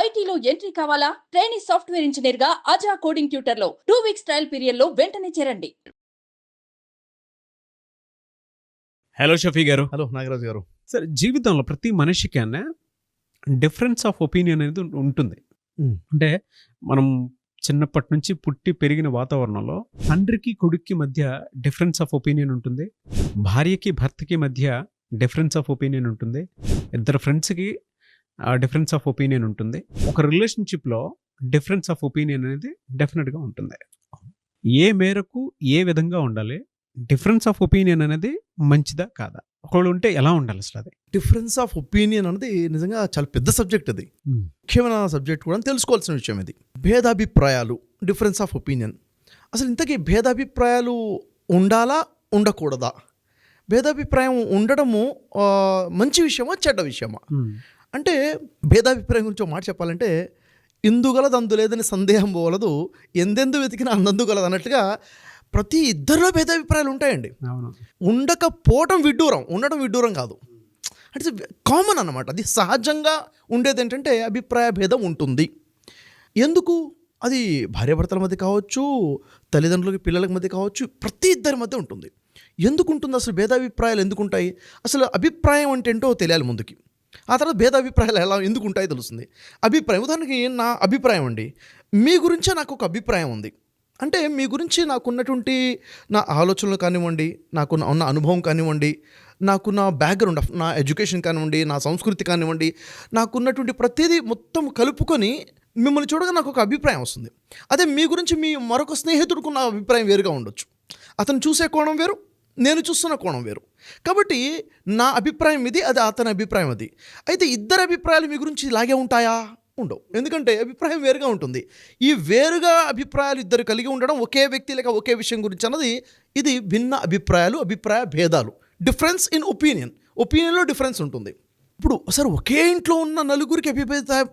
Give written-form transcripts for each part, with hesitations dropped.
ఐటీలో ఎంట్రీ కావాలా? Trainee software engineer గా అజా కోడింగ్ ట్యూటర్ లో 2 వీక్స్ ట్రయల్ పీరియడ్ లో వెంటనే చేరండి. హలో షఫీ గారు. హలో నాగరాజు గారు. సరే, జీవితంలో ప్రతి మనిషికి డిఫరెన్స్ ఆఫ్ ఒపీనియన్ అనేది ఉంటుంది. అంటే మనం చిన్నప్పటి నుంచి పుట్టి పెరిగిన వాతావరణంలో తండ్రికి కొడుక్కి మధ్య డిఫరెన్స్ ఆఫ్ ఒపీనియన్ ఉంటుంది, భార్యకి భర్తకి మధ్య డిఫరెన్స్ ఆఫ్ ఒపీనియన్ ఉంటుంది, ఇద్దరు ఫ్రెండ్స్కి డిఫరెన్స్ ఆఫ్ ఒపీనియన్ ఉంటుంది. ఒక రిలేషన్షిప్లో డిఫరెన్స్ ఆఫ్ ఒపీనియన్ అనేది డెఫినెట్గా ఉంటుంది. ఏ మేరకు ఏ విధంగా ఉండాలి? డిఫరెన్స్ ఆఫ్ ఒపీనియన్ అనేది మంచిదా కాదా? ఒకళ్ళు ఉంటే ఎలా ఉండాలి అసలు? అది డిఫరెన్స్ ఆఫ్ ఒపీనియన్ అనేది నిజంగా చాలా పెద్ద సబ్జెక్ట్. అది ముఖ్యమైన సబ్జెక్ట్ కూడా తెలుసుకోవాల్సిన విషయం. ఇది భేదాభిప్రాయాలు, డిఫరెన్స్ ఆఫ్ ఒపీనియన్. అసలు ఇంతకీ భేదాభిప్రాయాలు ఉండాలా ఉండకూడదా? భేదాభిప్రాయం ఉండడము మంచి విషయమా చెడ్డ విషయమా? అంటే భేదాభిప్రాయం గురించి ఒక మాట చెప్పాలంటే, ఇందుగలదు అందు లేదని సందేహం పోలదు, ఎందెందు వెతికినా అందందు గలదు అన్నట్లుగా ప్రతి ఇద్దరిలో భేదాభిప్రాయాలు ఉంటాయండి. ఉండకపోవటం విడ్డూరం, ఉండడం విడ్డూరం కాదు. అంటే కామన్ అన్నమాట. అది సహజంగా ఉండేది. ఏంటంటే అభిప్రాయ భేదం ఉంటుంది. ఎందుకు? అది భార్యాభర్తల మధ్య కావచ్చు, తల్లిదండ్రులకి పిల్లల మధ్య కావచ్చు, ప్రతి ఇద్దరి మధ్య ఉంటుంది. ఎందుకు ఉంటుంది అసలు? భేదాభిప్రాయాలు ఎందుకు ఉంటాయి? అసలు అభిప్రాయం అంటే ఏంటో తెలియాలి ముందుకి. ఆ తర్వాత భేదాభిప్రాయాలు ఎలా ఎందుకు ఉంటాయో తెలుస్తుంది. అభిప్రాయం, ఉదాహరణకి నా అభిప్రాయం అండి, మీ గురించే నాకు ఒక అభిప్రాయం ఉంది అంటే, మీ గురించి నాకున్నటువంటి నా ఆలోచనలు కానివ్వండి, నాకు ఉన్న అనుభవం కానివ్వండి, నాకున్న బ్యాక్గ్రౌండ్ ఆఫ్ నా ఎడ్యుకేషన్ కానివ్వండి, నా సంస్కృతి కానివ్వండి, నాకున్నటువంటి ప్రతిదీ మొత్తం కలుపుకొని మిమ్మల్ని చూడగా నాకు ఒక అభిప్రాయం వస్తుంది. అదే మీ గురించి మీ మరొక స్నేహితుడికి ఉన్న అభిప్రాయం వేరుగా ఉండొచ్చు. అతను చూసే కోణం వేరు, నేను చూస్తున్న కోణం వేరు. కాబట్టి నా అభిప్రాయం ఇది, అది అతని అభిప్రాయం అది. అయితే ఇద్దరు అభిప్రాయాలు మీ గురించి ఇలాగే ఉంటాయా? ఉండవు. ఎందుకంటే అభిప్రాయం వేరుగా ఉంటుంది. ఈ వేరుగా అభిప్రాయాలు ఇద్దరు కలిగి ఉండడం ఒకే వ్యక్తి లేక ఒకే విషయం గురించి అన్నది ఇది భిన్న అభిప్రాయాలు, అభిప్రాయ భేదాలు. డిఫరెన్స్ ఇన్ ఒపీనియన్, ఒపీనియన్లో డిఫరెన్స్ ఉంటుంది. ఇప్పుడు సరే, ఒకే ఇంట్లో ఉన్న నలుగురికి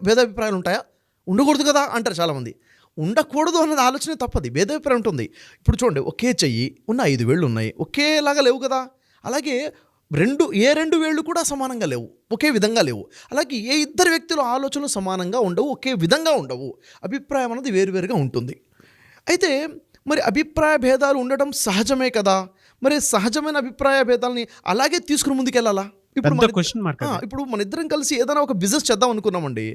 భేదాభిప్రాయాలు ఉంటాయా? ఉండకూడదు కదా అంటారు చాలామంది. ఉండకూడదు అన్నది ఆలోచన తప్పది. భేదాభిప్రాయం ఉంటుంది. ఇప్పుడు చూడండి, ఒకే చెయ్యి ఉన్న 5 వేళ్ళు ఉన్నాయి, ఒకేలాగా లేవు కదా. అలాగే రెండు వేళ్ళు కూడా సమానంగా లేవు, ఒకే విధంగా లేవు. అలాగే ఏ ఇద్దరు వ్యక్తుల ఆలోచనలు సమానంగా ఉండవు, ఒకే విధంగా ఉండవు. అభిప్రాయం అనేది వేరువేరుగా ఉంటుంది. అయితే మరి అభిప్రాయ భేదాలు ఉండడం సహజమే కదా. మరి సహజమైన అభిప్రాయ భేదాలని అలాగే తీసుకుని ముందుకెళ్ళాలా? ఇప్పుడు మన ఇద్దరం కలిసి ఏదైనా ఒక బిజినెస్ చేద్దాం అనుకున్నామండి.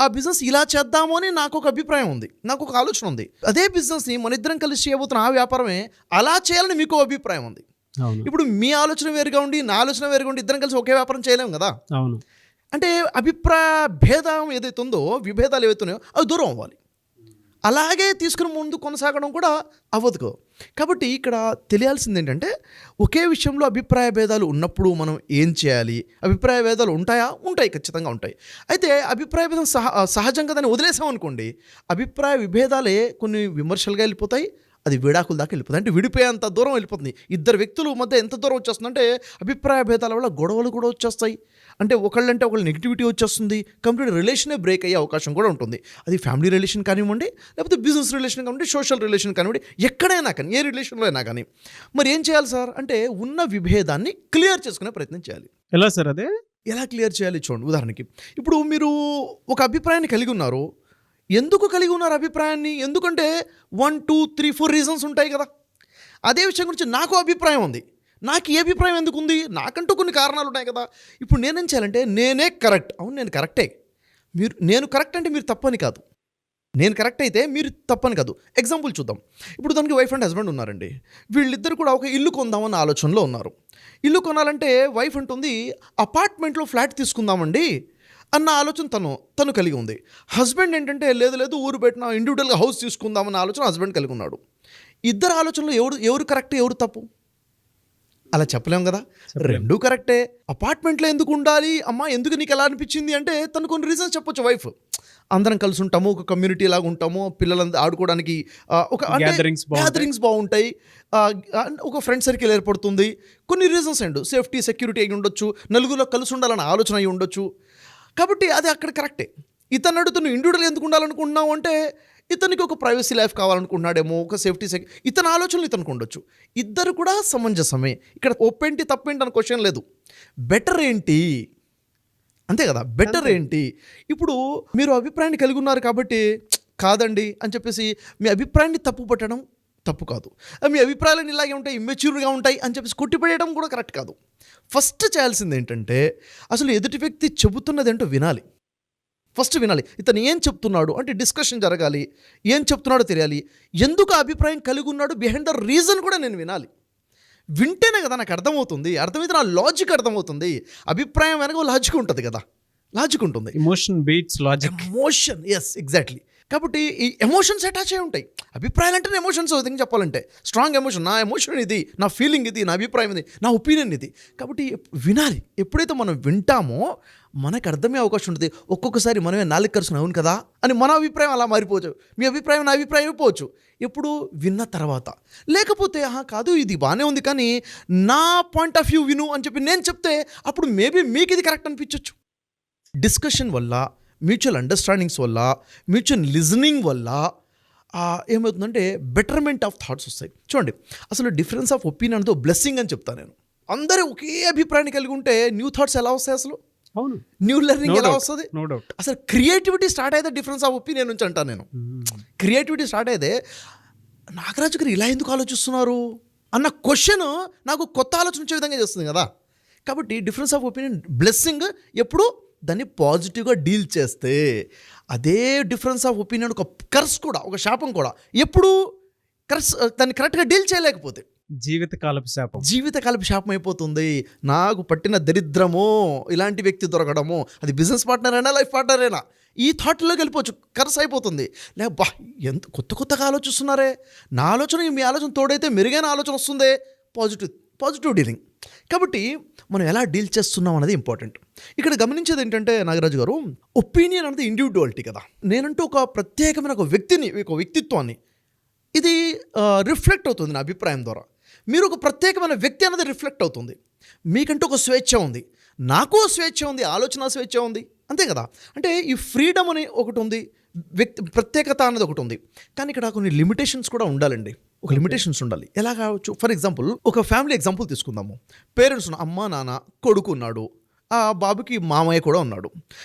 ఆ బిజినెస్ ఇలా చేద్దాము అని నాకు ఒక అభిప్రాయం ఉంది, నాకు ఒక ఆలోచన ఉంది. అదే బిజినెస్ని మన ఇద్దరం కలిసి చేయబోతున్న ఆ వ్యాపారమే అలా చేయాలని మీకు అభిప్రాయం ఉంది. ఇప్పుడు మీ ఆలోచన వేరుగా ఉండి నా ఆలోచన వేరుగా ఉండి ఇద్దరం కలిసి ఒకే వ్యాపారం చేయలేము కదా. అవును. అంటే అభిప్రాయ భేదం ఏదైతే ఉందో, విభేదాలు ఏవైతే ఉన్నాయో అవి దూరం అవ్వాలి. అలాగే తీసుకుని ముందు కొనసాగడం కూడా అవ్వదు. కాబట్టి ఇక్కడ తెలియాల్సింది ఏంటంటే, ఒకే విషయంలో అభిప్రాయ భేదాలు ఉన్నప్పుడు మనం ఏం చేయాలి? అభిప్రాయ భేదాలు ఉంటాయా? ఉంటాయి, ఖచ్చితంగా ఉంటాయి. అయితే అభిప్రాయ భేదం సహజంగా దాన్ని వదిలేసామనుకోండి, అభిప్రాయ విభేదాలే కొన్ని విమర్శలుగా వెళ్ళిపోతాయి, అది విడాకుల దాకా వెళ్ళిపోతుంది. అంటే విడిపోయేంత దూరం వెళ్ళిపోతుంది. ఇద్దరు వ్యక్తుల మధ్య ఎంత దూరం వచ్చేస్తుందంటే అభిప్రాయ భేదాల వల్ల గొడవలు కూడా వచ్చేస్తాయి. అంటే ఒకళ్ళంటే ఒకళ్ళు నెగిటివిటీ వచ్చేస్తుంది. కంప్లీట్ రిలేషనే బ్రేక్ అయ్యే అవకాశం కూడా ఉంటుంది. అది ఫ్యామిలీ రిలేషన్ కానివ్వండి, లేకపోతే బిజినెస్ రిలేషన్ కానివ్వండి, సోషల్ రిలేషన్ కానివ్వండి, ఎక్కడైనా కానీ, ఏ రిలేషన్లో అయినా కానీ. మరి ఏం చేయాలి సార్ అంటే, ఉన్న విభేదాన్ని క్లియర్ చేసుకునే ప్రయత్నం చేయాలి. ఎలా సార్? అదే ఎలా క్లియర్ చేయాలి చూడండి. ఉదాహరణకి ఇప్పుడు మీరు ఒక అభిప్రాయాన్ని కలిగి ఉన్నారు. ఎందుకు కలిగి ఉన్నారు అభిప్రాయాన్ని? ఎందుకంటే 1, 2, 3, 4 రీజన్స్ ఉంటాయి కదా. అదే విషయం గురించి నాకు అభిప్రాయం ఉంది. నాకు ఏ అభిప్రాయం ఎందుకు ఉంది? నాకంటూ కొన్ని కారణాలు ఉన్నాయి కదా. ఇప్పుడు నేనేం చేయాలంటే, నేనే కరెక్ట్. అవును, నేను కరెక్టే. నేను కరెక్ట్ అంటే మీరు తప్పని కాదు. నేను కరెక్ట్ అయితే మీరు తప్పని కాదు. ఎగ్జాంపుల్ చూద్దాం. ఇప్పుడు దానికి వైఫ్ అండ్ హస్బెండ్ ఉన్నారండి. వీళ్ళిద్దరు కూడా ఒక ఇల్లు కొందామన్న ఆలోచనలో ఉన్నారు. ఇల్లు కొనాలంటే వైఫ్ అంటుంది, అపార్ట్మెంట్లో ఫ్లాట్ తీసుకుందామండి అన్న ఆలోచన తను కలిగి ఉంది. హస్బెండ్ ఏంటంటే, లేదు ఊరు పెట్టిన ఇండివిజువల్గా హౌస్ తీసుకుందామన్న ఆలోచన హస్బెండ్ కలిగి ఉన్నాడు. ఇద్దరు ఆలోచనలో ఎవరు కరెక్ట్, ఎవరు తప్పు? అలా చెప్పలేం కదా. రెండూ కరెక్టే. అపార్ట్మెంట్లో ఎందుకు ఉండాలి అమ్మా, ఎందుకు నీకు ఎలా అనిపించింది అంటే తను కొన్ని రీజన్స్ చెప్పొచ్చు. వైఫ్, అందరం కలిసి ఉంటాము, ఒక కమ్యూనిటీ లాగా ఉంటాము, పిల్లలంతా ఆడుకోవడానికి ఒక గ్యాదరింగ్స్ బాగుంటాయి, ఒక ఫ్రెండ్ సర్కిల్ ఏర్పడుతుంది. కొన్ని రీజన్స్ అండి, సేఫ్టీ సెక్యూరిటీ అయి ఉండొచ్చు, నలుగురిలో కలిసి ఉండాలన్న ఆలోచన అయి ఉండొచ్చు. కాబట్టి అది అక్కడ కరెక్టే. ఇతను అడుగుతున్న ఇండివిజువల్ ఎందుకు ఉండాలనుకుంటున్నావు అంటే, ఇతనికి ఒక ప్రైవసీ లైఫ్ కావాలనుకుంటున్నాడేమో, ఒక సేఫ్టీ ఇతని ఆలోచనలు ఇతనికి ఉండొచ్చు. ఇద్దరు కూడా సమంజసమే. ఇక్కడ ఒప్పేంటి తప్పేంటి అని క్వశ్చన్ లేదు. బెటర్ ఏంటి అంతే కదా, బెటర్ ఏంటి. ఇప్పుడు మీరు అభిప్రాయాన్ని కలిగి ఉన్నారు కాబట్టి కాదండి అని చెప్పేసి మీ అభిప్రాయాన్ని తప్పు పట్టడం తప్పు కాదు. మీ అభిప్రాయాలు ఇలాగే ఉంటాయి, ఇమ్మెచ్యూర్గా ఉంటాయి అని చెప్పేసి కొట్టిపడేయడం కూడా కరెక్ట్ కాదు. ఫస్ట్ చేయాల్సింది ఏంటంటే అసలు ఎదుటి వ్యక్తి చెబుతున్నది ఏంటో వినాలి. ఫస్ట్ వినాలి, ఇతను ఏం చెప్తున్నాడు అంటే డిస్కషన్ జరగాలి, ఏం చెప్తున్నాడో తెలియాలి, ఎందుకు ఆ అభిప్రాయం కలిగి ఉన్నాడు, బిహైండ్ ద రీజన్ కూడా నేను వినాలి. వింటేనే కదా నాకు అర్థమవుతుంది, అర్థమైతే నా లాజిక్ అర్థమవుతుంది. అభిప్రాయం వెనక లాజిక్ ఉంటుంది కదా, లాజిక్ ఉంటుంది. Emotion beats logic. Emotion, yes exactly. కాబట్టి ఈ ఎమోషన్స్ అటాచ్ అయి ఉంటాయి. అభిప్రాయాలు అంటేనే ఎమోషన్స్ అవుతుంది చెప్పాలంటే. స్ట్రాంగ్ ఎమోషన్, నా ఎమోషన్ ఇది, నా ఫీలింగ్ ఇది, నా అభిప్రాయం ఇది, నా ఒపీనియన్ ఇది. కాబట్టి వినాలి. ఎప్పుడైతే మనం వింటామో మనకు అర్థమయ్యే అవకాశం ఉంటుంది. ఒక్కొక్కసారి మనమే నాలుగు కరుచుని అవును కదా అని మన అభిప్రాయం అలా మారిపోవచ్చు, మీ అభిప్రాయం నా అభిప్రాయం అయిపోవచ్చు ఎప్పుడు విన్న తర్వాత. లేకపోతే కాదు ఇది బాగానే ఉంది కానీ నా పాయింట్ ఆఫ్ వ్యూ విను అని చెప్పి నేను చెప్తే అప్పుడు మేబీ మీకు ఇది కరెక్ట్ అనిపించవచ్చు. డిస్కషన్ వల్ల, మ్యూచువల్ అండర్స్టాండింగ్స్ వల్ల, మ్యూచువల్ లిజనింగ్ వల్ల ఏమవుతుందంటే బెటర్మెంట్ ఆఫ్ థాట్స్ వస్తాయి. చూడండి, అసలు డిఫరెన్స్ ఆఫ్ ఒపీనియన్ అనేది బ్లెస్సింగ్ అని చెప్తాను నేను. అందరూ ఒకే అభిప్రాయాన్ని కలిగి ఉంటే న్యూ థాట్స్ ఎలా వస్తాయి, అసలు అవును, న్యూ లెర్నింగ్ ఎలా వస్తుంది? No doubt. అసలు క్రియేటివిటీ స్టార్ట్ అయితే డిఫరెన్స్ ఆఫ్ ఒపీనియన్ నుంచి అంటాను నేను. క్రియేటివిటీ స్టార్ట్ అయితే నాగరాజు గారు ఇలా ఎందుకు ఆలోచిస్తున్నారు అన్న క్వశ్చన్ నాకు కొత్త ఆలోచన వచ్చే విధంగా చేస్తుంది కదా. కాబట్టి డిఫరెన్స్ ఆఫ్ ఒపీనియన్ బ్లెస్సింగ్ ఎప్పుడు దాన్ని పాజిటివ్గా డీల్ చేస్తే. అదే డిఫరెన్స్ ఆఫ్ ఒపీనియన్ ఒక కర్స్ కూడా, ఒక శాపం కూడా. ఎప్పుడు కర్స్ దాన్ని కరెక్ట్గా డీల్ చేయలేకపోతే జీవితకాలపు శాపం, జీవితకాలపు శాపం అయిపోతుంది. నాకు పట్టిన దరిద్రము ఇలాంటి వ్యక్తి దొరకడము, అది బిజినెస్ పార్ట్నర్ అయినా లైఫ్ పార్ట్నర్ అయినా, ఈ థాట్లోకి వెళ్ళిపోవచ్చు, కర్స్ అయిపోతుంది. లేక ఎంత కొత్తగా ఆలోచిస్తున్నారే, నా ఆలోచన మీ ఆలోచన తోడైతే మెరుగైన ఆలోచన వస్తుంది. Positive dealing. కాబట్టి మనం ఎలా డీల్ చేస్తున్నాం అనేది ఇంపార్టెంట్. ఇక్కడ గమనించేది ఏంటంటే నాగరాజు గారు, ఒపీనియన్ అనేది ఇండివిజువాలిటీ కదా. నేనంటూ ఒక ప్రత్యేకమైన ఒక వ్యక్తిని, ఒక వ్యక్తిత్వాన్ని, ఇది రిఫ్లెక్ట్ అవుతుంది నా అభిప్రాయం ద్వారా. మీరు ఒక ప్రత్యేకమైన వ్యక్తి అనేది రిఫ్లెక్ట్ అవుతుంది. మీకంటూ ఒక స్వేచ్ఛ ఉంది, నాకు స్వేచ్ఛ ఉంది, ఆలోచన స్వేచ్ఛ ఉంది, అంతే కదా. అంటే ఈ ఫ్రీడమ్ అని ఒకటి ఉంది, ప్రత్యేకత అనేది ఒకటి ఉంది. కానీ ఇక్కడ కొన్ని లిమిటేషన్స్ కూడా ఉండాలండి. ఒక లిమిటేషన్స్ ఉండాలి. ఎలా కావచ్చు? ఫర్ ఎగ్జాంపుల్ ఒక ఫ్యామిలీ ఎగ్జాంపుల్ తీసుకుందాము. పేరెంట్స్ ఉన్న అమ్మ నాన్న, కొడుకు ఉన్నాడు, ఆ బాబుకి మామయ్య కూడా ఉన్నాడు.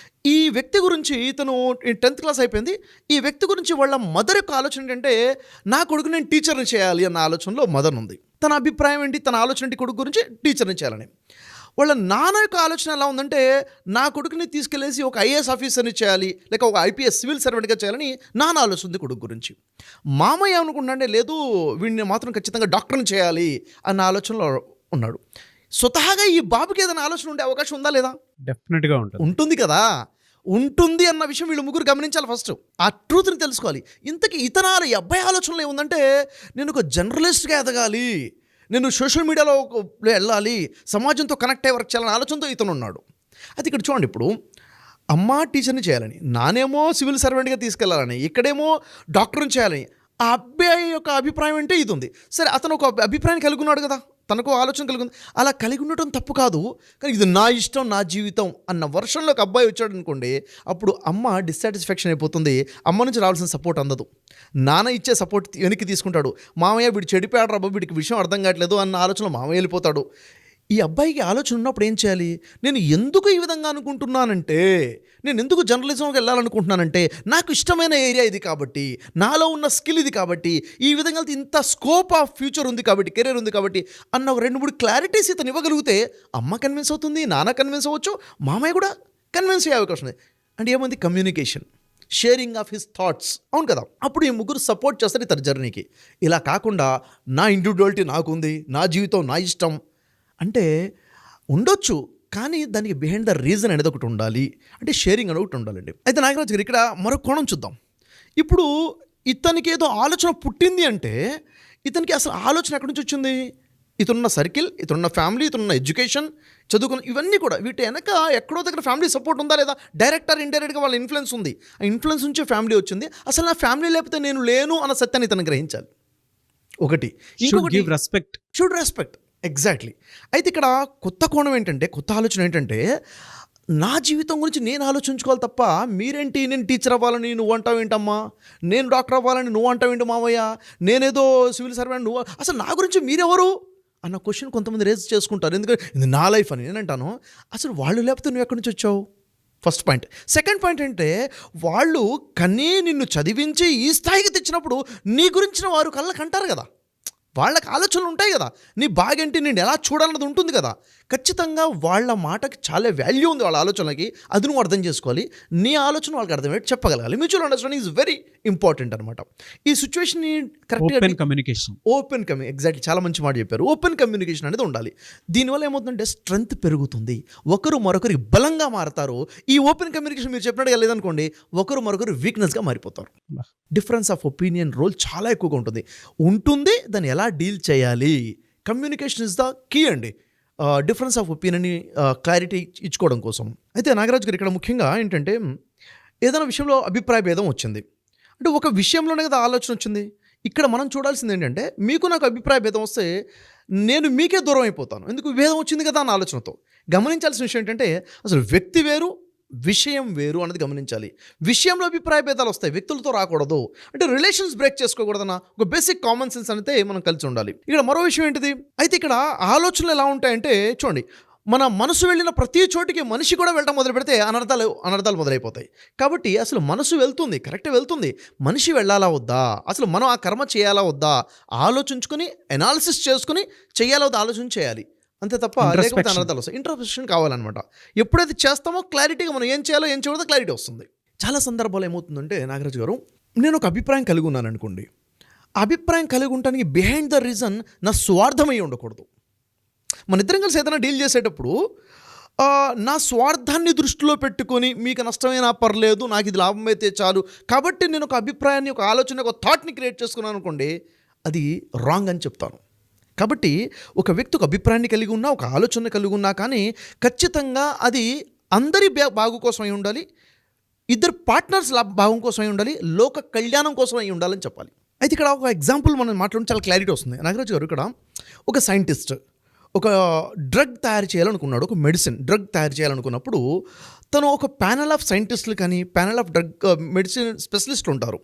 ఈ వ్యక్తి గురించి ఇతను 10th క్లాస్ అయిపోయింది. ఈ వ్యక్తి గురించి వాళ్ళ మదర్ యొక్క ఆలోచన ఏంటంటే నా కొడుకు నేను టీచర్ని చేయాలి అన్న ఆలోచనలో మదర్ ఉంది. తన అభిప్రాయం ఏంటి, తన ఆలోచన ఏంటి, కొడుకు గురించి టీచర్ని చేయాలని. వాళ్ళ నాన్న యొక్క ఆలోచన ఎలా ఉందంటే నా కొడుకుని తీసుకెళ్ళేసి ఒక ఐఏఎస్ ఆఫీసర్ని చేయాలి, లేక ఒక ఐపీఎస్ సివిల్ సర్వెంట్గా చేయాలని నాన్న ఆలోచన ఉంది కొడుకు గురించి. మామయ్య అనుకుంటే లేదు, వీడిని మాత్రం ఖచ్చితంగా డాక్టర్ని చేయాలి అన్న ఆలోచనలో ఉన్నాడు. స్వతహాగా ఈ బాబుకి ఏదైనా ఆలోచన ఉండే అవకాశం ఉందా లేదా? డెఫినెట్గా ఉంటుంది కదా. ఉంటుంది అన్న విషయం వీళ్ళు ముగ్గురు గమనించాలి. ఫస్ట్ ఆ ట్రూత్ని తెలుసుకోవాలి. ఇంతకీ ఇతనాలు ఈ అబ్బాయి ఆలోచనలో ఏముందంటే నేను ఒక జర్నలిస్ట్గా ఎదగాలి, నేను సోషల్ మీడియాలో వెళ్ళాలి, సమాజంతో కనెక్ట్ అయ్యే వర్క్ చేయాలని ఆలోచనతో ఇతను ఉన్నాడు. అది ఇక్కడ చూడండి, ఇప్పుడు అమ్మ టీచర్ని చేయాలని, నానేమో సివిల్ సర్వెంట్గా తీసుకెళ్లాలని, ఇక్కడేమో డాక్టర్ని చేయాలని. ఆ అబ్బాయి యొక్క అభిప్రాయం అంటే ఇది ఉంది. సరే, అతను ఒక అభిప్రాయం కలిగి ఉన్నాడు కదా, తనకు ఆలోచన కలిగి ఉంది. అలా కలిగి ఉండటం తప్పు కాదు, కానీ ఇది నా ఇష్టం, నా జీవితం అన్న వర్షన్లో ఒక అబ్బాయి వచ్చాడు అనుకోండి, అప్పుడు అమ్మ డిస్సాటిస్ఫాక్షన్ అయిపోతుంది. అమ్మ నుంచి రావాల్సిన సపోర్ట్ అందదు. నాన్న ఇచ్చే సపోర్ట్ వెనక్కి తీసుకుంటాడు. మామయ్య వీడు చెడిపోయాడు రా బాబు, వీడికి విషయం అర్థం కావట్లేదు అన్న ఆలోచనలో మామయ్య వెళ్ళిపోతాడు. ఈ అబ్బాయికి ఆలోచన ఉన్నప్పుడు ఏం చేయాలి? నేను ఎందుకు ఈ విధంగా అనుకుంటున్నానంటే, నేను ఎందుకు జర్నలిజంకి వెళ్ళాలనుకుంటున్నానంటే నాకు ఇష్టమైన ఏరియా ఇది కాబట్టి, నాలో ఉన్న స్కిల్ ఇది కాబట్టి, ఈ విధంగా ఇంత స్కోప్ ఆఫ్ ఫ్యూచర్ ఉంది కాబట్టి, కెరీర్ ఉంది కాబట్టి అన్న ఒక 2-3 క్లారిటీస్ ఇతను ఇవ్వగలిగితే అమ్మ కన్విన్స్ అవుతుంది, నాన్న కన్విన్స్ అవ్వచ్చు, మామయ్య కూడా కన్విన్స్ అయ్యే అవకాశం ఉంది. అంటే ఏముంది? Communication, sharing of his thoughts. అవును కదా. అప్పుడు ఈ ముగ్గురు సపోర్ట్ చేస్తారు ఇతని జర్నీకి. ఇలా కాకుండా నా ఇండివిజువాలిటీ నాకుంది, నా జీవితం నా ఇష్టం అంటే ఉండొచ్చు, కానీ దానికి బిహైండ్ ద రీజన్ అనేది ఒకటి ఉండాలి. అంటే షేరింగ్ అనేది ఒకటి ఉండాలండి. అయితే నాగరాజు గారు ఇక్కడ మరొక కోణం చూద్దాం. ఇప్పుడు ఇతనికి ఏదో ఆలోచన పుట్టింది అంటే ఇతనికి అసలు ఆలోచన ఎక్కడి నుంచి వచ్చింది? ఇతనున్న సర్కిల్, ఇతనున్న ఫ్యామిలీ, ఇతనున్న ఎడ్యుకేషన్, చదువుకున్న ఇవన్నీ కూడా వీటి వెనక ఎక్కడో దగ్గర ఫ్యామిలీ సపోర్ట్ ఉందా లేదా? డైరెక్ట్ ఆర్ ఇండైరెక్ట్గా వాళ్ళ ఇన్ఫ్లుయెన్స్ ఉంది. ఆ ఇన్ఫ్లుయెన్స్ నుంచే ఫ్యామిలీ వచ్చింది. అసలు నా ఫ్యామిలీ లేకపోతే నేను లేను అన్న సత్యాన్ని ఇతను గ్రహించాలి. ఒకటి. ఇంకొకటి షుడ్ రెస్పెక్ట్. ఎగ్జాక్ట్లీ. అయితే ఇక్కడ కొత్త కోణం ఏంటంటే, కొత్త ఆలోచన ఏంటంటే నా జీవితం గురించి నేను ఆలోచించుకోవాలి తప్ప మీరేంటి నేను టీచర్ అవ్వాలని నువ్వు అంటావు ఏంటమ్మా, నేను డాక్టర్ అవ్వాలని నువ్వు అంటావు ఏంటి మావయ్య, నేనేదో సివిల్ సర్వెంట్ నువ్వు, అసలు నా గురించి మీరెవరు అన్న క్వశ్చన్ కొంతమంది రేజ్ చేసుకుంటారు. ఎందుకంటే ఇది నా లైఫ్ అని. నేను అంటాను అసలు వాళ్ళు లేకపోతే నువ్వు ఎక్కడి నుంచి వచ్చావు? First point. సెకండ్ పాయింట్ అంటే వాళ్ళు కనీ నిన్ను చదివించి ఈ స్థాయికి తెచ్చినప్పుడు నీ గురించిన వారు కళ్ళకు అంటారు కదా, వాళ్ళకి ఆలోచనలు ఉంటాయి కదా, నీ బాగేంటి నేను ఎలా చూడాలన్నది ఉంటుంది కదా. ఖచ్చితంగా వాళ్ళ మాటకి చాలా వాల్యూ ఉంది, వాళ్ళ ఆలోచనలకి. అది నువ్వు అర్థం చేసుకోవాలి, నీ ఆలోచన వాళ్ళకి అర్థమయ్యేది చెప్పగలగాలి. Mutual understanding is very important అనమాట. ఈ సిచ్యువేషన్ని కరెక్ట్గా ఓపెన్ ఎగ్జాక్ట్లీ చాలా మంచి మాట చెప్పారు. ఓపెన్ కమ్యూనికేషన్ అనేది ఉండాలి. దీనివల్ల ఏమవుతుందంటే స్ట్రెంగ్త్ పెరుగుతుంది, ఒకరు మరొకరికి బలంగా మారతారు. ఈ ఓపెన్ కమ్యూనికేషన్ మీరు చెప్పినట్టుగా లేదనుకోండి, ఒకరు మరొకరు వీక్నెస్గా మారిపోతారు. డిఫరెన్స్ ఆఫ్ ఒపీనియన్ రోల్ చాలా ఎక్కువగా ఉంటుంది. దాన్ని ఎలా డీల్ చేయాలి, కమ్యూనికేషన్ ఇస్ ద కీ అండి డిఫరెన్స్ ఆఫ్ ఒపీనియన్ని క్లారిటీ ఇచ్చుకోవడం కోసం. అయితే నాగరాజు గారు ఇక్కడ ముఖ్యంగా ఏంటంటే ఏదైనా విషయంలో అభిప్రాయ భేదం వచ్చింది అంటే ఒక విషయంలోనే కదా ఆలోచన వచ్చింది. ఇక్కడ మనం చూడాల్సింది ఏంటంటే మీకు నాకు అభిప్రాయ భేదం వస్తే నేను మీకే దూరం అయిపోతాను, ఎందుకు భేదం వచ్చింది కదా అన్న ఆలోచనతో. గమనించాల్సిన విషయం ఏంటంటే అసలు వ్యక్తి వేరు విషయం వేరు అన్నది గమనించాలి. విషయంలో అభిప్రాయ భేదాలు వస్తాయి, వ్యక్తులతో రాకూడదు. అంటే రిలేషన్స్ బ్రేక్ చేసుకోకూడదన్న ఒక బేసిక్ కామన్ సెన్స్ అయితే మనం కలిసి ఉండాలి. ఇక్కడ మరో విషయం ఏంటిది, అయితే ఇక్కడ ఆలోచనలు ఎలా ఉంటాయంటే చూడండి, మన మనసు వెళ్ళిన ప్రతి చోటికి మనిషి కూడా వెళ్ళడం మొదలు పెడితే అనర్థాలు మొదలైపోతాయి. కాబట్టి అసలు మనసు వెళ్తుంది, కరెక్ట్ వెళ్తుంది, మనిషి వెళ్ళాలా వద్దా, అసలు మనం ఆ కర్మ చేయాలా వద్దా ఆలోచించుకొని ఎనాలిసిస్ చేసుకుని చేయాలా వద్దా ఆలోచన చేయాలి, అంతే తప్ప లేకపోతే అనర్థాలు వస్తాయి. ఇంట్రోస్పెక్షన్ కావాలన్నమాట. ఎప్పుడైతే చేస్తామో క్లారిటీగా మనం ఏం చేయాలో ఏం చేయకూడదో క్లారిటీ వస్తుంది. చాలా సందర్భాలు ఏమవుతుందంటే నాగరాజు గారు, నేను ఒక అభిప్రాయం కలిగి ఉన్నాను అనుకోండి, అభిప్రాయం కలిగి ఉండటానికి బిహైండ్ ద రీజన్ నా స్వార్థమై ఉండకూడదు. మన ఇద్దరం కలిసి ఏదైనా డీల్ చేసేటప్పుడు నా స్వార్థాన్ని దృష్టిలో పెట్టుకొని మీకు నష్టమైనా పర్లేదు, నాకు ఇది లాభం అయితే చాలు, కాబట్టి నేను ఒక అభిప్రాయాన్ని, ఒక ఆలోచన, ఒక థాట్ని క్రియేట్ చేసుకున్నాను అనుకోండి, అది రాంగ్ అని చెప్తాను. కాబట్టి ఒక వ్యక్తి ఒక అభిప్రాయాన్ని కలిగి ఉన్నా, ఒక ఆలోచన కలిగి ఉన్నా కానీ ఖచ్చితంగా అది అందరి బాగు కోసం అయి ఉండాలి, ఇద్దరు పార్ట్నర్స్ భాగం కోసం అయి ఉండాలి, లోక కళ్యాణం కోసం అయి ఉండాలని చెప్పాలి. అయితే ఇక్కడ ఒక ఎగ్జాంపుల్ మనం మాట్లాడుతూ చాలా క్లారిటీ వస్తుంది. నాగరాజు గారు, ఇక్కడ ఒక సైంటిస్ట్ ఒక డ్రగ్ తయారు చేయాలనుకున్నాడు, ఒక డ్రగ్ తయారు చేయాలనుకున్నప్పుడు తను ఒక ప్యానల్ ఆఫ్ సైంటిస్టులు కానీ ప్యానల్ ఆఫ్ మెడిసిన్ స్పెషలిస్టులు ఉంటారు,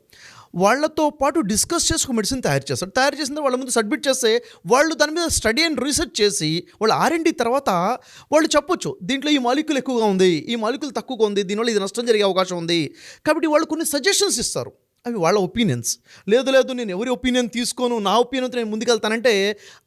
వాళ్ళతో పాటు డిస్కస్ చేసి ఒక మెడిసిన్ తయారు చేస్తారు. తయారు చేసిన వాళ్ళ ముందు సబ్మిట్ చేస్తే వాళ్ళు దాని మీద స్టడీ అండ్ రీసెర్చ్ చేసి వాళ్ళు R&D తర్వాత వాళ్ళు చెప్పొచ్చు, దీంట్లో ఈ మాలిక్యూల్ ఎక్కువగా ఉంది, ఈ మాలిక్యూల్ తక్కువగా ఉంది, దీనివల్ల ఇది నష్టం జరిగే అవకాశం ఉంది. కాబట్టి వాళ్ళు కొన్ని సజెషన్స్ ఇస్తారు, అవి వాళ్ళ ఒపీనియన్స్. లేదు నేను ఎవరి ఒపీనియన్ తీసుకోను, నా ఒపీనియన్తో నేను ముందుకెళ్తానంటే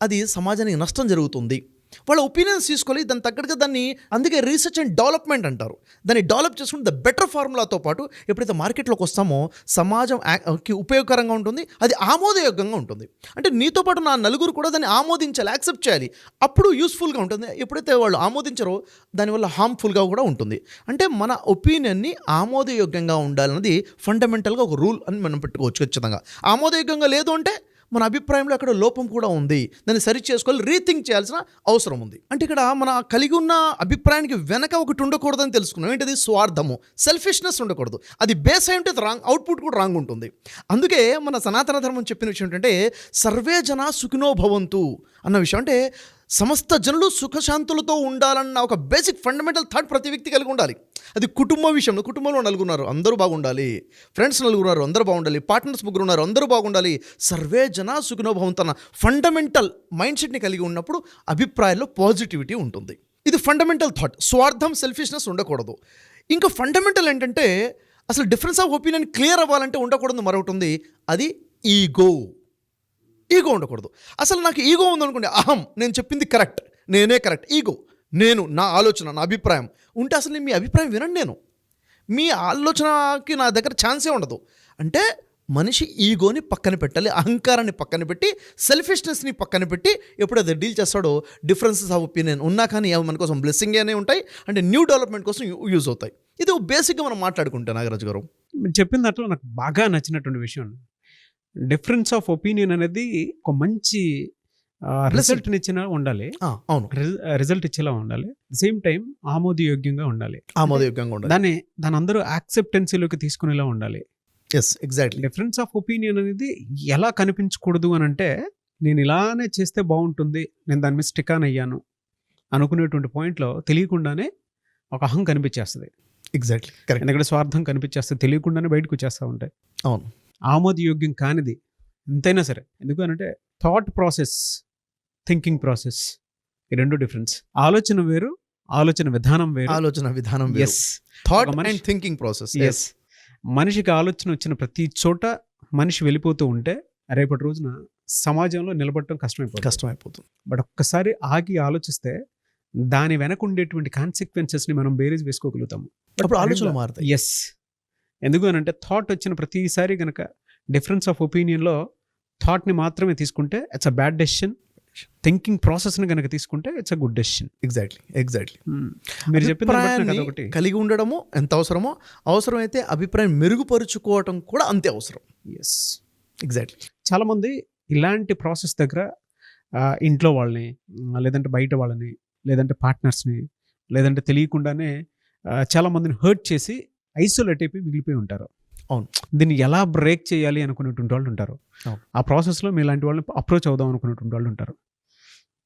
అది సమాజానికి నష్టం జరుగుతుంది. వాళ్ళ ఒపీనియన్స్ తీసుకోవాలి, దాని తగ్గట్టుగా దాన్ని, అందుకే రీసెర్చ్ అండ్ డెవలప్మెంట్ అంటారు. దాన్ని డెవలప్ చేసుకుని ద బెటర్ ఫార్ములాతో పాటు ఎప్పుడైతే మార్కెట్లోకి వస్తామో సమాజంకి ఉపయోగకరంగా ఉంటుంది, అది ఆమోదయోగ్యంగా ఉంటుంది. అంటే నీతో పాటు నా నలుగురు కూడా దాన్ని ఆమోదించాలి, యాక్సెప్ట్ చేయాలి, అప్పుడు యూస్ఫుల్గా ఉంటుంది. ఎప్పుడైతే వాళ్ళు ఆమోదించారో దానివల్ల హార్మ్ఫుల్గా కూడా ఉంటుంది. అంటే మన ఒపీనియన్ని ఆమోదయోగ్యంగా ఉండాలన్నది ఫండమెంటల్గా ఒక రూల్ అని మనం పెట్టుకోవచ్చు. ఖచ్చితంగా ఆమోదయోగ్యంగా లేదు అంటే మన అభిప్రాయంలో అక్కడ లోపం కూడా ఉంది, దాన్ని సరి చేసుకోవాలి, రీథింక్ చేయాల్సిన అవసరం ఉంది. అంటే ఇక్కడ మన కలిగి ఉన్న అభిప్రాయానికి వెనక ఒకటి ఉండకూడదని తెలుసుకున్నాం, ఏంటది స్వార్థము, సెల్ఫిష్నెస్ ఉండకూడదు. అది బేస్ అయి ఉంటే రాంగ్, అవుట్పుట్ కూడా రాంగ్ ఉంటుంది. అందుకే మన సనాతన ధర్మం చెప్పిన విషయం ఏంటంటే సర్వే జనా సుఖినో భవంతు అన్న విషయం. అంటే సమస్త జనులు సుఖశాంతులతో ఉండాలన్న ఒక బేసిక్ ఫండమెంటల్ థాట్ ప్రతి వ్యక్తి కలిగి ఉండాలి. అది కుటుంబం విషయంలో, కుటుంబంలో నలుగురున్నారు అందరూ బాగుండాలి, ఫ్రెండ్స్ నలుగురున్నారు అందరూ బాగుండాలి, పార్ట్నర్స్ ముగ్గురు ఉన్నారు అందరూ బాగుండాలి. సర్వే జనా సుఖినో భవంతు అన్న ఫండమెంటల్ మైండ్ సెట్ని కలిగి ఉన్నప్పుడు అభిప్రాయాల్లో పాజిటివిటీ ఉంటుంది. ఇది ఫండమెంటల్ థాట్. స్వార్థం, సెల్ఫిష్నెస్ ఉండకూడదు. ఇంకా ఫండమెంటల్ ఏంటంటే అసలు డిఫరెన్స్ ఆఫ్ ఒపీనియన్ క్లియర్ అవ్వాలంటే ఉండకూడదు మరొకటి ఉంది, అది ఈగో ఉండకూడదు. అసలు నాకు ఈగో ఉందనుకోండి, అహం, నేను చెప్పింది కరెక్ట్, నేనే కరెక్ట్, ఈగో, నేను, నా ఆలోచన, నా అభిప్రాయం ఉంటే అసలు నేను మీ అభిప్రాయం వినండి, నేను మీ ఆలోచనకి నా దగ్గర ఛాన్సే ఉండదు. అంటే మనిషి ఈగోని పక్కన పెట్టాలి, అహంకారాన్ని పక్కన పెట్టి సెల్ఫిష్నెస్ని పక్కన పెట్టి ఎప్పుడైతే డీల్ చేస్తాడో డిఫరెన్సెస్ ఆఫ్ ఒపీనియన్ ఉన్నా కానీ అవి మన కోసం బ్లెస్సింగ్ అనే ఉంటాయి, అంటే న్యూ డెవలప్మెంట్ కోసం యూజ్ అవుతాయి. ఇది బేసిక్గా మనం మాట్లాడుకుంటే నాగరాజు గారు చెప్పిన దాంట్లో నాకు బాగా నచ్చినటువంటి విషయం, డిఫరెన్స్ ఆఫ్ ఒపీనియన్ అనేది ఒక మంచి రిజల్ట్ ఇచ్చిన ఉండాలి. అవును, రిజల్ట్ ఇచ్చేలా ఉండాలి, సేమ్ టైం ఆమోదయోగ్యంగా ఉండాలి. దాన్ని అందరూ యాక్సెప్టెన్సీలోకి తీసుకునేలా ఉండాలి. Yes, exactly. Difference of opinion అనేది ఎలా కనిపించకూడదు అని అంటే, నేను ఇలానే చేస్తే బాగుంటుంది, నేను దాని మీద స్టిక్ ఆన్ అయ్యాను అనుకునేటువంటి పాయింట్లో తెలియకుండానే ఒక అహం కనిపించేస్తుంది. Exactly correct. ఎందుకంటే స్వార్థం కనిపించేస్తుంది, తెలియకుండానే బయటకు వచ్చేస్తూ ఉంటాయి. అవును, ఆమోదయోగ్యం కానిది ఎంతైనా సరే. ఎందుకనంటే థాట్ ప్రాసెస్, థింకింగ్ ప్రాసెస్, ఈ రెండు డిఫరెన్స్. ఆలోచన వేరు, ఆలోచన విధానం వేరు. ఆలోచన విధానం వేరు. ఎస్ థాట్ ఒక మనిషి- అండ్ థింకింగ్ ప్రాసెస్. ఎస్ మనిషికి ఆలోచన వచ్చిన ప్రతి చోట మనిషి వెళ్ళిపోతూ ఉంటే రేపటి రోజున సమాజంలో నిలబడటం కష్టమైపోతుంది. కష్టమైపోతుంది. బట్ ఒక్కసారి ఆగి ఆలోచిస్తే దాని వెనక ఉండేటువంటి కాన్సిక్వెన్సెస్ని మనం బేరీజ్ వేసుకోగలుగుతాము. అప్పుడు ఆలోచనలు మారుతాయి. ఎస్ ఎందుకు అని అంటే థాట్ వచ్చిన ప్రతిసారి కనుక డిఫరెన్స్ ఆఫ్ ఒపీనియన్లో థాట్ని మాత్రమే తీసుకుంటే it's a bad decision. Thinking ప్రాసెస్ని కనుక తీసుకుంటే it's a good decision. Exactly మీరు చెప్పిన అభిప్రాయాన్ని అదొకటి. కలిగి ఉండడము ఎంత అవసరమో, అవసరమైతే అభిప్రాయం మెరుగుపరుచుకోవటం కూడా అంతే అవసరం. Yes exactly. చాలామంది ఇలాంటి ప్రాసెస్ దగ్గర ఇంట్లో వాళ్ళని లేదంటే బయట వాళ్ళని లేదంటే పార్ట్నర్స్ని లేదంటే తెలియకుండానే చాలామందిని హర్ట్ చేసి ఐసోలేట్ అయిపోయి మిగిలిపోయి ఉంటారు. అవును. దీన్ని ఎలా బ్రేక్ చేయాలి అనుకునేటువంటి వాళ్ళు ఉంటారు. అవును. ఆ ప్రాసెస్లో మీ ఇలాంటి వాళ్ళని అప్రోచ్ అవుదాం అనుకునేటువంటి వాళ్ళు ఉంటారు.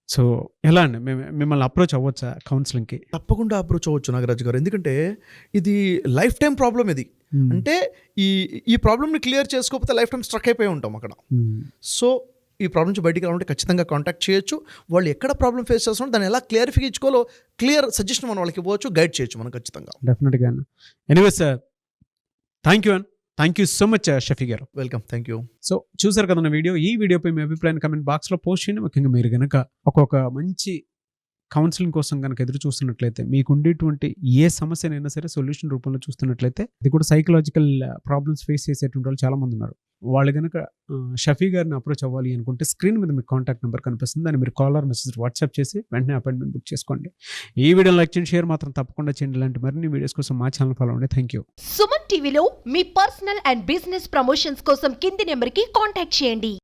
సో ఎలా అండి మిమ్మల్ని అప్రోచ్ అవ్వచ్చా కౌన్సిలింగ్కి? తప్పకుండా అప్రోచ్ అవ్వచ్చు నాగరాజు గారు. ఎందుకంటే ఇది లైఫ్ టైం ప్రాబ్లం. ఇది అంటే ఈ ప్రాబ్లమ్ని క్లియర్ చేసుకోకపోతే లైఫ్ టైం స్ట్రక్ అయిపోయి ఉంటాం అక్కడ. సో ఈ ప్రాబ్లం నుంచి బయటికి రావాలంటే ఖచ్చితంగా కాంటాక్ట్ చేయొచ్చు. వాళ్ళు ఎక్కడ ప్రాబ్లం ఫేస్ చేస్తున్నారు, దాన్ని ఎలా క్లియరిఫై ఇచ్చుకోవాలో క్లియర్ సజెషన్ మనం వాళ్ళకి ఇవ్వచ్చు, గైడ్ చేయొచ్చు మనం ఖచ్చితంగా. డెఫినెట్గా. Anyway sir, thank you so much Shafi గారు. వెల్కమ్. Thank you. సో చూసారు కదా నా వీడియో. ఈ వీడియోపై మీ అభిప్రాయాన్ని కమెంట్ బాక్స్లో పోస్ట్ చేయండి. ముఖ్యంగా మీరు కనుక ఒక్కొక్క మంచి కౌన్సిలింగ్ కోసం కనుక ఎదురు చూస్తున్నట్లయితే, మీకు ఉండేటువంటి ఏ సమస్యనైనా సరే సొల్యూషన్ రూపంలో చూస్తున్నట్లయితే, ఇది కూడా సైకలాజికల్ ప్రాబ్లమ్స్ ఫేస్ చేసేటువంటి వాళ్ళు చాలామంది ఉన్నారు. వాళ్ళు కనుక షఫీ గారిని అప్రోచ్ అవ్వాలి అనుకుంటే స్క్రీన్ మీద మీకు కాంటాక్ట్ నెంబర్ కనిపిస్తుంది. దాన్ని మీరు కాల్ ఆర్ మెసేజ్ వాట్సాప్ చేసి వెంటనే అపాయింట్మెంట్ బుక్ చేసుకోండి. ఈ వీడియో లైక్ చేయండి, షేర్ మాత్రం తప్పకుండా చేయండి. ఇలాంటి మరిన్ని వీడియోస్ కోసం మా ఛానల్ ఫాలో అవ్వండి. Thank you. సుమన్ టీవీలో మీ పర్సనల్ అండ్ బిజినెస్ ప్రమోషన్స్ కోసం కింది నెంబర్కి కాంటాక్ట్ చేయండి.